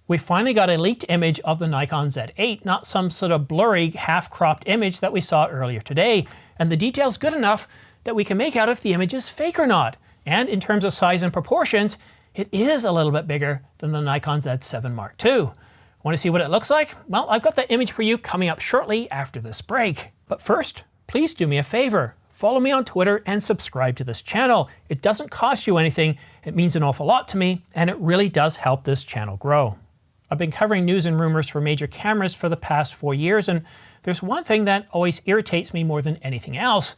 We finally got a leaked image of the Nikon Z8, not some sort of blurry, half-cropped image that we saw earlier today. And the detail's good enough that we can make out if the image is fake or not. And in terms of size and proportions, it is a little bit bigger than the Nikon Z7 Mark II. Want to see what it looks like? Well, I've got that image for you coming up shortly after this break. But first, please do me a favor. Follow me on Twitter and subscribe to this channel. It doesn't cost you anything. It means an awful lot to me, and it really does help this channel grow. I've been covering news and rumors for major cameras for the past 4 years, and there's one thing that always irritates me more than anything else,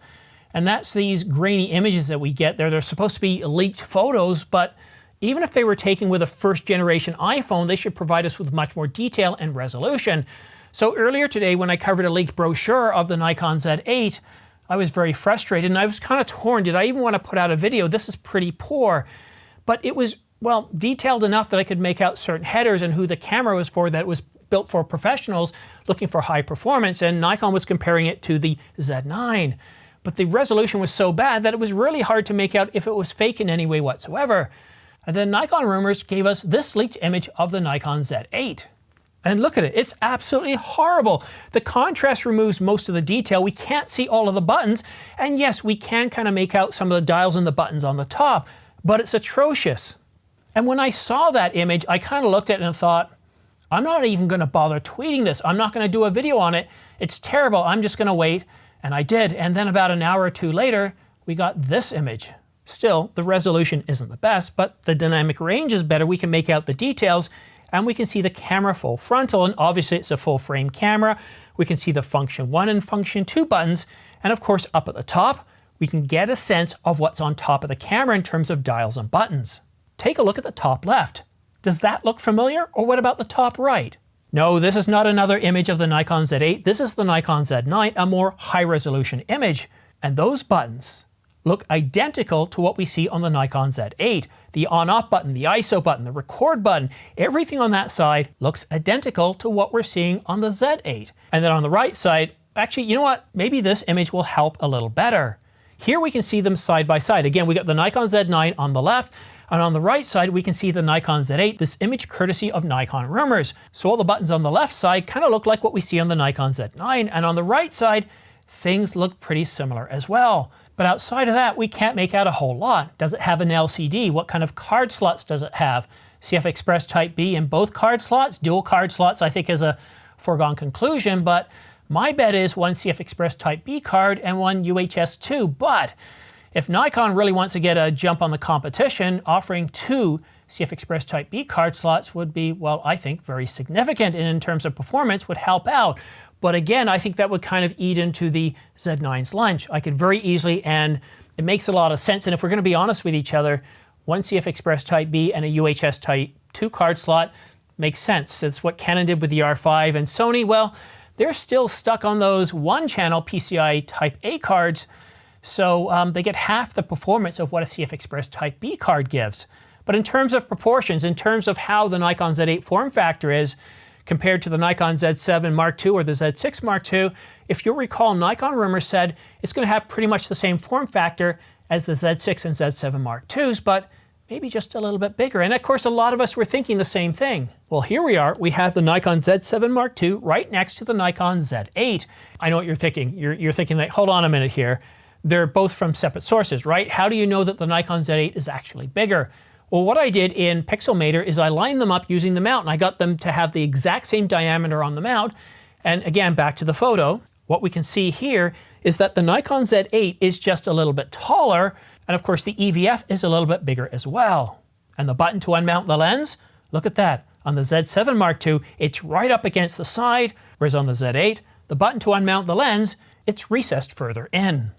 and that's these grainy images that we get there. They're supposed to be leaked photos, but even if they were taken with a first-generation iPhone, they should provide us with much more detail and resolution. So earlier today, when I covered a leaked brochure of the Nikon Z8, I was very frustrated, and I was kind of torn. Did I even want to put out a video? This is pretty poor. But it was, well, detailed enough that I could make out certain headers and who the camera was for, that it was built for professionals looking for high performance, and Nikon was comparing it to the Z9. But the resolution was so bad that it was really hard to make out if it was fake in any way whatsoever. And then Nikon Rumors gave us this leaked image of the Nikon Z8. And look at it, it's absolutely horrible. The contrast removes most of the detail. We can't see all of the buttons. And yes, we can kind of make out some of the dials and the buttons on the top, but it's atrocious. And when I saw that image, I kind of looked at it and thought, I'm not even going to bother tweeting this. I'm not going to do a video on it. It's terrible. I'm just going to wait. And I did. And then about an hour or two later, we got this image. Still, the resolution isn't the best, but the dynamic range is better. We can make out the details, and we can see the camera full frontal. And obviously, it's a full frame camera. We can see the function 1 and function 2 buttons. And of course, up at the top, we can get a sense of what's on top of the camera in terms of dials and buttons. Take a look at the top left. Does that look familiar? Or what about the top right? No, this is not another image of the Nikon Z8. This is the Nikon Z9, a more high-resolution image. And those buttons look identical to what we see on the Nikon Z8. The on-off button, the ISO button, the record button, everything on that side looks identical to what we're seeing on the Z8. And then on the right side, actually, you know what? Maybe this image will help a little better. Here we can see them side by side. Again, we got the Nikon Z9 on the left, and on the right side, we can see the Nikon Z8, this image courtesy of Nikon Rumors. So all the buttons on the left side kind of look like what we see on the Nikon Z9, and on the right side, things look pretty similar as well. But outside of that, we can't make out a whole lot. Does it have an LCD? What kind of card slots does it have? CF Express Type B in both card slots? Dual card slots, I think, is a foregone conclusion, but my bet is one CF Express Type B card and one UHS 2, but if Nikon really wants to get a jump on the competition, offering 2 CF Express Type B card slots would be, well, I think very significant, and in terms of performance would help out. But again, I think that would kind of eat into the Z9's lunch. I could very easily, and it makes a lot of sense, and if we're going to be honest with each other, one CF Express Type B and a UHS Type 2 card slot makes sense. It's what Canon did with the R5, and Sony, well, they're still stuck on those one-channel PCI Type A cards, so they get half the performance of what a CF Express Type B card gives. But in terms of proportions, in terms of how the Nikon Z8 form factor is compared to the Nikon Z7 Mark II or the Z6 Mark II, if you'll recall, Nikon Rumors said it's going to have pretty much the same form factor as the Z6 and Z7 Mark IIs, but maybe just a little bit bigger. And of course, a lot of us were thinking the same thing. Well, here we are. We have the Nikon Z7 Mark II right next to the Nikon Z8. I know what you're thinking. You're thinking like, hold on a minute here. They're both from separate sources, right? How do you know that the Nikon Z8 is actually bigger? Well, what I did in Pixelmator is I lined them up using the mount, and I got them to have the exact same diameter on the mount. And again, back to the photo, what we can see here is that the Nikon Z8 is just a little bit taller, and of course the EVF is a little bit bigger as well. And the button to unmount the lens, look at that. On the Z7 Mark II, it's right up against the side, whereas on the Z8, the button to unmount the lens, it's recessed further in.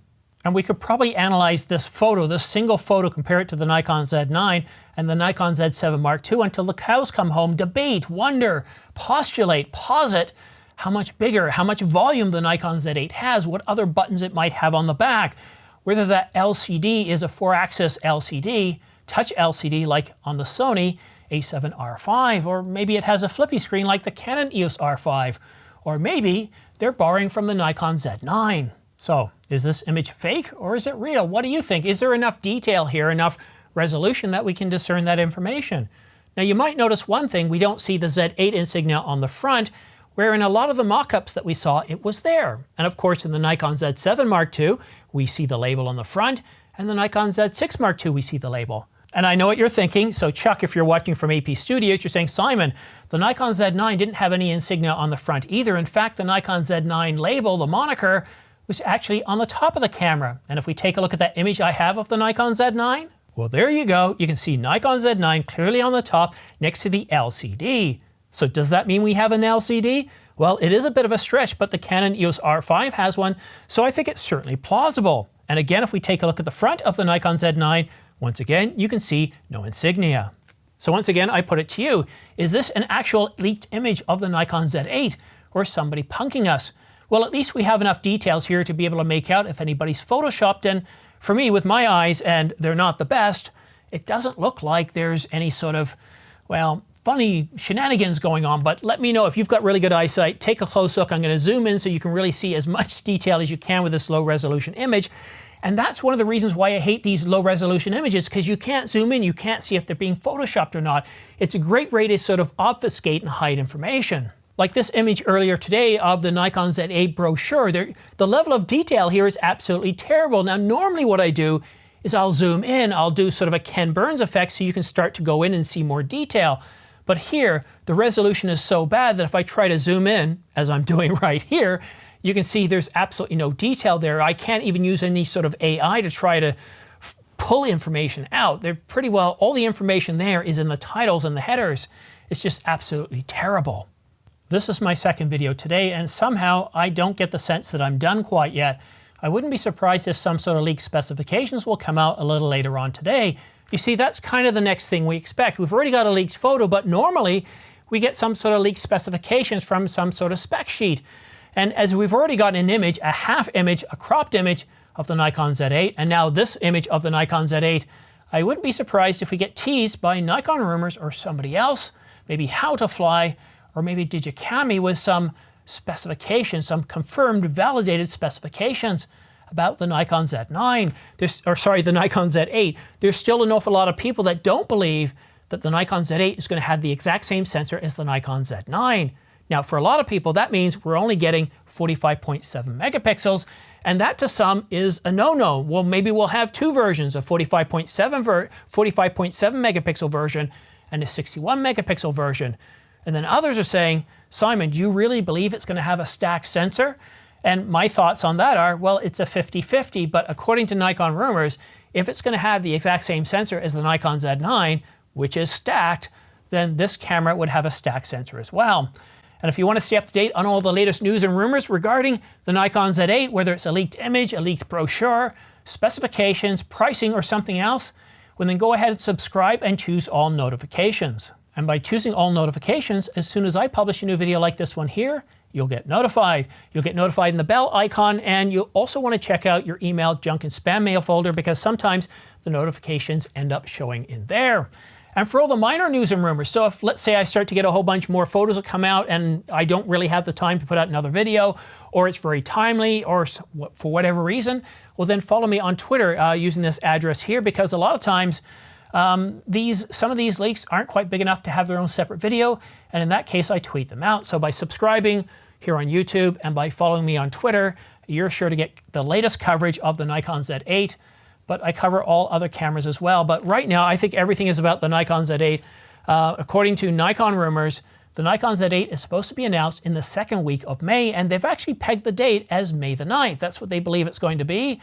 And we could probably analyze this photo, this single photo, compare it to the Nikon Z9 and the Nikon Z7 Mark II until the cows come home, debate, wonder, postulate, posit how much bigger, how much volume the Nikon Z8 has, what other buttons it might have on the back, whether that LCD is a 4-axis LCD, touch LCD like on the Sony A7R5, or maybe it has a flippy screen like the Canon EOS R5, or maybe they're borrowing from the Nikon Z9. So, is this image fake or is it real? What do you think? Is there enough detail here, enough resolution that we can discern that information? Now you might notice one thing, we don't see the Z8 insignia on the front, where in a lot of the mock-ups that we saw, it was there. And of course in the Nikon Z7 Mark II, we see the label on the front, and the Nikon Z6 Mark II, we see the label. And I know what you're thinking, so Chuck, if you're watching from AP Studios, you're saying, Simon, the Nikon Z9 didn't have any insignia on the front either. In fact, the Nikon Z9 label, the moniker, was actually on the top of the camera. And if we take a look at that image I have of the Nikon Z9, well, there you go. You can see Nikon Z9 clearly on the top next to the LCD. So does that mean we have an LCD? Well, it is a bit of a stretch, but the Canon EOS R5 has one, so I think it's certainly plausible. And again, if we take a look at the front of the Nikon Z9, once again, you can see no insignia. So once again, I put it to you, is this an actual leaked image of the Nikon Z8 or somebody punking us? Well, at least we have enough details here to be able to make out if anybody's photoshopped in. For me, with my eyes, and they're not the best, it doesn't look like there's any sort of, well, funny shenanigans going on, but let me know if you've got really good eyesight. Take a close look. I'm going to zoom in so you can really see as much detail as you can with this low resolution image. And that's one of the reasons why I hate these low resolution images, because you can't zoom in, you can't see if they're being photoshopped or not. It's a great way to sort of obfuscate and hide information. Like this image earlier today of the Nikon Z8 Brochure, the level of detail here is absolutely terrible. Now normally what I do is I'll zoom in, I'll do sort of a Ken Burns effect so you can start to go in and see more detail. But here, the resolution is so bad that if I try to zoom in, as I'm doing right here, you can see there's absolutely no detail there. I can't even use any sort of AI to try to pull information out. They're pretty well, all the information there is in the titles and the headers. It's just absolutely terrible. This is my second video today, and somehow I don't get the sense that I'm done quite yet. I wouldn't be surprised if some sort of leaked specifications will come out a little later on today. You see, that's kind of the next thing we expect. We've already got a leaked photo, but normally we get some sort of leaked specifications from some sort of spec sheet. And as we've already got an image, a half image, a cropped image of the Nikon Z8, and now this image of the Nikon Z8, I wouldn't be surprised if we get teased by Nikon Rumors or somebody else, maybe How to Fly, or maybe Digicami with some specifications, some confirmed, validated specifications about the Nikon Z9, the Nikon Z8. There's still an awful lot of people that don't believe that the Nikon Z8 is going to have the exact same sensor as the Nikon Z9. Now, for a lot of people, that means we're only getting 45.7 megapixels, and that to some is a no-no. Well, maybe we'll have two versions, a 45.7 megapixel version and a 61 megapixel version. And then others are saying, Simon, do you really believe it's going to have a stacked sensor? And my thoughts on that are, well, it's a 50-50, but according to Nikon Rumors, if it's going to have the exact same sensor as the Nikon Z9, which is stacked, then this camera would have a stacked sensor as well. And if you want to stay up to date on all the latest news and rumors regarding the Nikon Z8, whether it's a leaked image, a leaked brochure, specifications, pricing, or something else, well, then go ahead and subscribe and choose all notifications. And by choosing all notifications, as soon as I publish a new video like this one here, you'll get notified. You'll get notified in the bell icon, and you'll also want to check out your email junk and spam mail folder, because sometimes the notifications end up showing in there. And for all the minor news and rumors, so if, let's say, I start to get a whole bunch more photos that come out and I don't really have the time to put out another video, or it's very timely, or for whatever reason, well then follow me on Twitter using this address here, because a lot of times some of these leaks aren't quite big enough to have their own separate video, and in that case I tweet them out. So by subscribing here on YouTube and by following me on Twitter, you're sure to get the latest coverage of the Nikon Z8, but I cover all other cameras as well. But right now I think everything is about the Nikon Z8. According to Nikon Rumors, the Nikon Z8 is supposed to be announced in the second week of May, and they've actually pegged the date as May the 9th. That's what they believe it's going to be.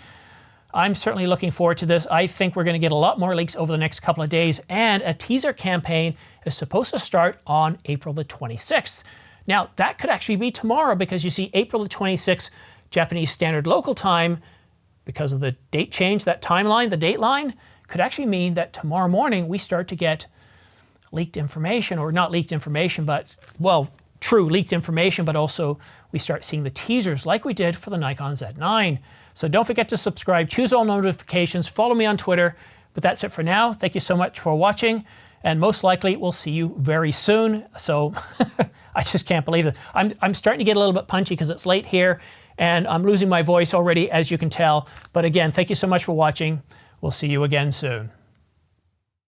I'm certainly looking forward to this. I think we're going to get a lot more leaks over the next couple of days, and a teaser campaign is supposed to start on April the 26th. Now, that could actually be tomorrow, because you see April the 26th, Japanese Standard Local Time, because of the date change, that timeline, the date line, could actually mean that tomorrow morning we start to get leaked information, or not leaked information, but, well, true leaked information, but also we start seeing the teasers like we did for the Nikon Z9. So don't forget to subscribe, choose all notifications, follow me on Twitter. But that's it for now. Thank you so much for watching, and most likely we'll see you very soon. So I just can't believe it. I'm starting to get a little bit punchy because it's late here, and I'm losing my voice already, as you can tell. But again, thank you so much for watching. We'll see you again soon.